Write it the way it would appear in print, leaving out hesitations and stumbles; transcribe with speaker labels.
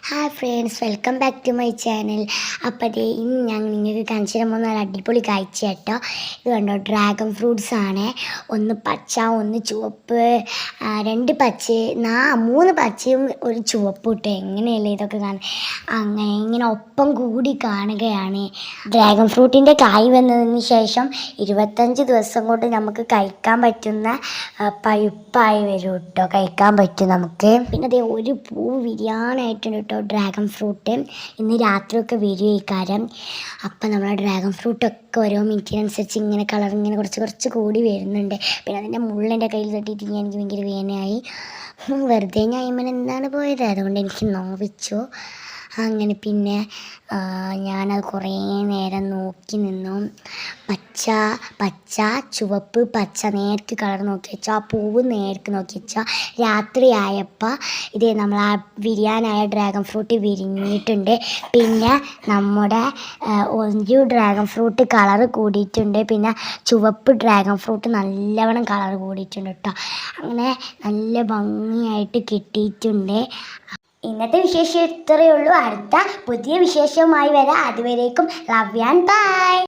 Speaker 1: Hi friends, welcome back to my channel. അപ്പോൾ അതേ ഇന്ന് ഞാൻ നിങ്ങൾക്ക് കാണിച്ചു തരാൻ പോകുന്ന നല്ല അടിപൊളി കാഴ്ച കേട്ടോ. ഇത് കണ്ടോ, ഡ്രാഗൺ ഫ്രൂട്ട്സ് ആണ്. ഒന്ന് പച്ച, ഒന്ന് ചുവപ്പ്, രണ്ട് പച്ച, മൂന്ന് പച്ചയും ഒരു ചുവപ്പും ഇട്ടോ. എങ്ങനെയല്ലേ ഇതൊക്കെ അങ്ങനെ ഇങ്ങനെ ഒപ്പം കൂടി കാണുകയാണ്. ഡ്രാഗൺ ഫ്രൂട്ടിൻ്റെ കായ് വന്നതിന് ശേഷം 25 ദിവസം കൊണ്ട് നമുക്ക് കഴിക്കാൻ പറ്റുന്ന പഴുപ്പായി വരും കേട്ടോ. കഴിക്കാൻ പറ്റും നമുക്ക്. പിന്നെ അതേ ഒരു പൂ വിരിയാനായിട്ടുണ്ട് കേട്ടോ. ഡ്രാഗൺ ഫ്രൂട്ട് ഇന്ന് രാത്രിയൊക്കെ വരുമായിരിക്കും. അപ്പം നമ്മളെ ഡ്രാഗൺ ഫ്രൂട്ടൊക്കെ ഓരോ മിനിറ്റിനനുസരിച്ച് ഇങ്ങനെ കളർ ഇങ്ങനെ കുറച്ച് കൂടി വരുന്നുണ്ട്. പിന്നെ അതിൻ്റെ മുള്ളെൻ്റെ കയ്യിൽ തട്ടിയിട്ട് എനിക്ക് ഭയങ്കര വേദനയായി. വെറുതെ ഞാൻ എന്താണ് പോയത്, അതുകൊണ്ട് എനിക്ക് നോവിച്ചു. അങ്ങനെ പിന്നെ ഞാനത് കുറേ നേരം നോക്കി നിന്നു. പച്ച ചുവപ്പ് പച്ച നേർക്ക് കളർ നോക്കി വെച്ചാൽ ആ പൂവ് നേർക്ക് നോക്കി വെച്ചാൽ രാത്രിയായപ്പോൾ ഇതേ നമ്മൾ ആ വിരിയാനായ ഡ്രാഗൺ ഫ്രൂട്ട് വിരിഞ്ഞിട്ടുണ്ട്. പിന്നെ നമ്മുടെ ഒരു ഡ്രാഗൺ ഫ്രൂട്ട് കളർ കൂടിയിട്ടുണ്ട്. പിന്നെ ചുവപ്പ് ഡ്രാഗൺ ഫ്രൂട്ട് നല്ലവണ്ണം കളർ കൂടിയിട്ടുണ്ട് കേട്ടോ. അങ്ങനെ നല്ല ഭംഗിയായിട്ട് കിട്ടിയിട്ടുണ്ട്. ഇന്നത്തെ വിശേഷം ഇത്രയേ ഉള്ളൂ. അടുത്ത പുതിയ വിശേഷവുമായി വരാം. അതുവരേക്കും ലവ് ആൻഡ് ബൈ.